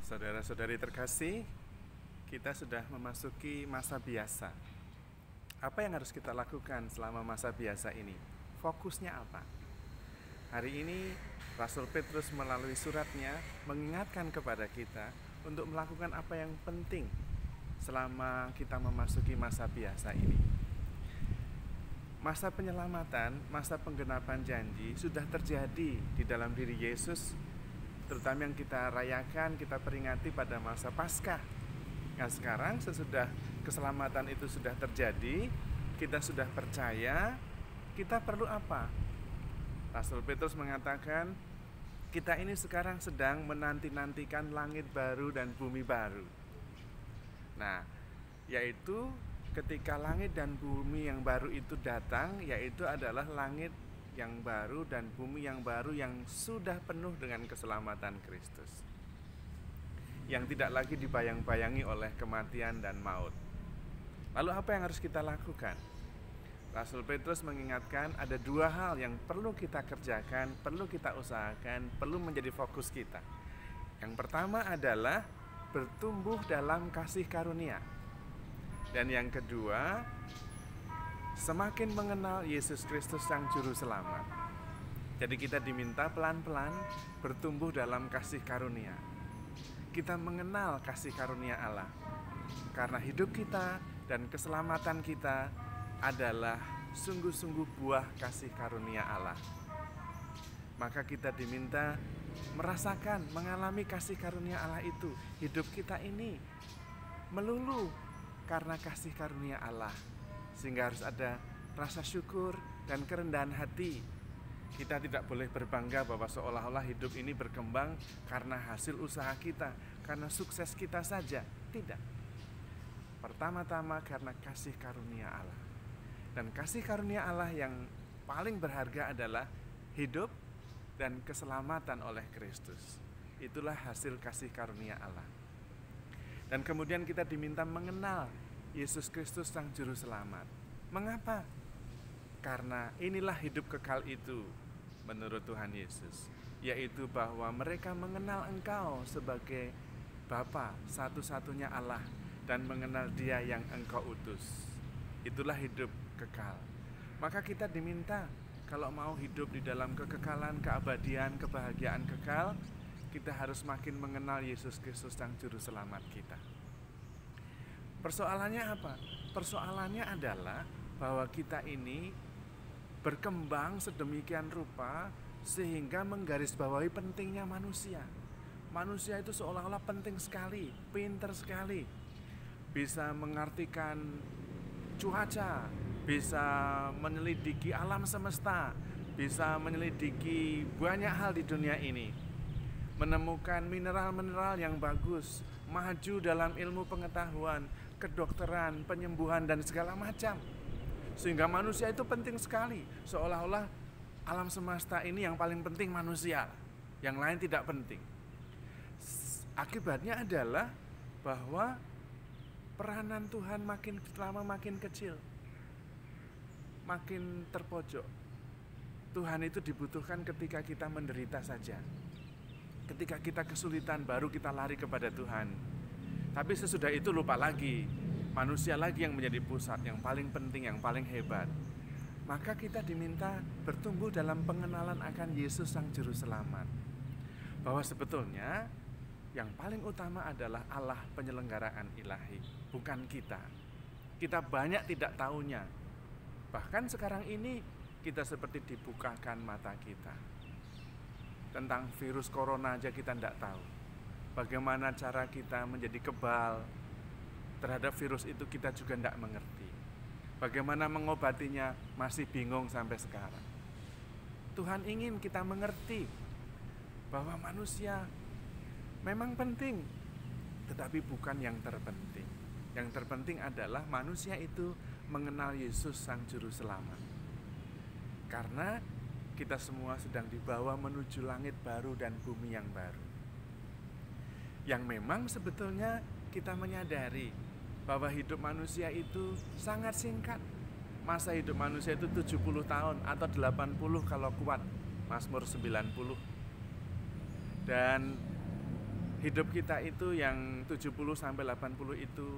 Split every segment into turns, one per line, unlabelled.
Saudara-saudari terkasih, kita sudah memasuki masa biasa. Apa yang harus kita lakukan selama masa biasa ini? Fokusnya apa? Hari ini Rasul Petrus melalui suratnya mengingatkan kepada kita untuk melakukan apa yang penting selama kita memasuki masa biasa ini. Masa penyelamatan, masa penggenapan janji sudah terjadi di dalam diri Yesus, terutama yang kita rayakan, kita peringati pada masa Paskah. Nah sekarang sesudah keselamatan itu sudah terjadi, kita sudah percaya, kita perlu apa? Rasul Petrus mengatakan, kita ini sekarang sedang menanti-nantikan langit baru dan bumi baru. Nah, yaitu ketika langit dan bumi yang baru itu datang, yaitu adalah langit yang baru dan bumi yang baru yang sudah penuh dengan keselamatan Kristus, yang tidak lagi dibayang-bayangi oleh kematian dan maut. Lalu apa yang harus kita lakukan? Rasul Petrus mengingatkan ada dua hal yang perlu kita kerjakan, perlu kita usahakan, perlu menjadi fokus kita. Yang pertama adalah bertumbuh dalam kasih karunia. Dan yang kedua, semakin mengenal Yesus Kristus Sang Juru Selamat. Jadi kita diminta pelan-pelan bertumbuh dalam kasih karunia. Kita mengenal kasih karunia Allah. Karena hidup kita dan keselamatan kita adalah sungguh-sungguh buah kasih karunia Allah. Maka kita diminta merasakan, mengalami kasih karunia Allah itu. Hidup kita ini melulu karena kasih karunia Allah. Sehingga harus ada rasa syukur dan kerendahan hati. Kita tidak boleh berbangga bahwa seolah-olah hidup ini berkembang karena hasil usaha kita, karena sukses kita saja. Tidak. Pertama-tama karena kasih karunia Allah. Dan kasih karunia Allah yang paling berharga adalah hidup dan keselamatan oleh Kristus. Itulah hasil kasih karunia Allah. Dan kemudian kita diminta mengenal Yesus Kristus Sang Juru Selamat. Mengapa? Karena inilah hidup kekal itu menurut Tuhan Yesus, yaitu bahwa mereka mengenal Engkau sebagai Bapa satu-satunya Allah dan mengenal Dia yang Engkau utus. Itulah hidup kekal. Maka kita diminta kalau mau hidup di dalam kekekalan, keabadian, kebahagiaan kekal, kita harus makin mengenal Yesus Kristus Sang Juru Selamat kita. Persoalannya apa? Persoalannya adalah bahwa kita ini berkembang sedemikian rupa sehingga menggarisbawahi pentingnya manusia. Manusia itu seolah-olah penting sekali, pintar sekali. Bisa mengartikan cuaca, bisa menyelidiki alam semesta, bisa menyelidiki banyak hal di dunia ini. Menemukan mineral-mineral yang bagus, maju dalam ilmu pengetahuan, kedokteran, penyembuhan, dan segala macam. Sehingga manusia itu penting sekali. Seolah-olah alam semesta ini yang paling penting manusia, yang lain tidak penting. Akibatnya adalah bahwa peranan Tuhan makin lama makin kecil, makin terpojok. Tuhan itu dibutuhkan ketika kita menderita saja. Ketika kita kesulitan baru kita lari kepada Tuhan. Tapi sesudah itu lupa lagi. Manusia lagi yang menjadi pusat, yang paling penting, yang paling hebat. Maka kita diminta bertumbuh dalam pengenalan akan Yesus Sang Juru Selamat. Bahwa sebetulnya yang paling utama adalah Allah penyelenggaraan ilahi, bukan kita. Kita banyak tidak tahunya. Bahkan sekarang ini kita seperti dibukakan mata kita. Tentang virus corona aja kita tidak tahu. Bagaimana cara kita menjadi kebal terhadap virus itu kita juga tidak mengerti. Bagaimana mengobatinya masih bingung sampai sekarang. Tuhan ingin kita mengerti bahwa manusia memang penting, tetapi bukan yang terpenting. Yang terpenting adalah manusia itu mengenal Yesus Sang Juru Selamat. Karena kita semua sedang dibawa menuju langit baru dan bumi yang baru. Yang memang sebetulnya kita menyadari bahwa hidup manusia itu sangat singkat. Masa hidup manusia itu 70 tahun atau 80 kalau kuat, Mazmur 90. Dan Hidup kita itu yang 70 sampai 80 itu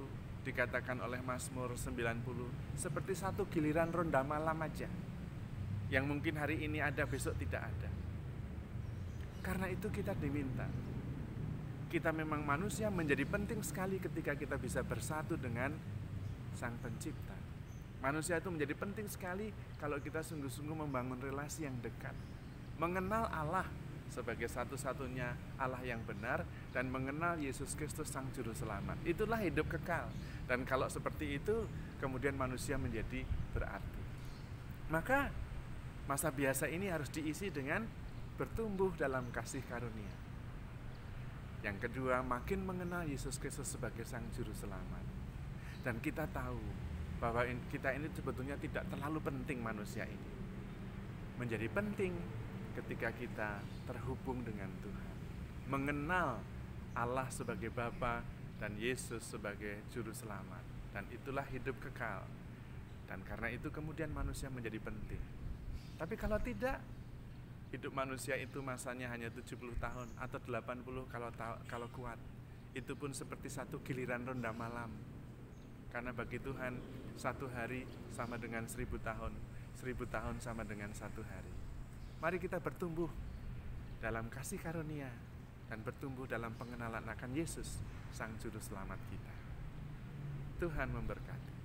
dikatakan oleh Mazmur 90 seperti satu giliran ronda malam aja. Yang mungkin hari ini ada, besok tidak ada. Karena itu kita diminta. Kita memang manusia, menjadi penting sekali ketika kita bisa bersatu dengan Sang Pencipta. Manusia itu menjadi penting sekali kalau kita sungguh-sungguh membangun relasi yang dekat. Mengenal Allah sebagai satu-satunya Allah yang benar dan mengenal Yesus Kristus Sang Juru Selamat. Itulah hidup kekal. Dan kalau seperti itu, kemudian manusia menjadi berarti. Maka masa biasa ini harus diisi dengan bertumbuh dalam kasih karunia. Yang kedua, makin mengenal Yesus Kristus sebagai Sang Juru Selamat. Dan kita tahu bahwa kita ini sebetulnya tidak terlalu penting manusia ini. Menjadi penting ketika kita terhubung dengan Tuhan. Mengenal Allah sebagai Bapa dan Yesus sebagai Juru Selamat. Dan itulah hidup kekal. Dan karena itu kemudian manusia menjadi penting. Tapi kalau tidak, hidup manusia itu masanya hanya 70 tahun atau 80 kalau kuat. Itu pun seperti satu giliran ronda malam. Karena bagi Tuhan, satu hari sama dengan 1000 tahun. 1000 tahun sama dengan satu hari. Mari kita bertumbuh dalam kasih karunia dan bertumbuh dalam pengenalan akan Yesus, Sang Juru Selamat kita. Tuhan memberkati.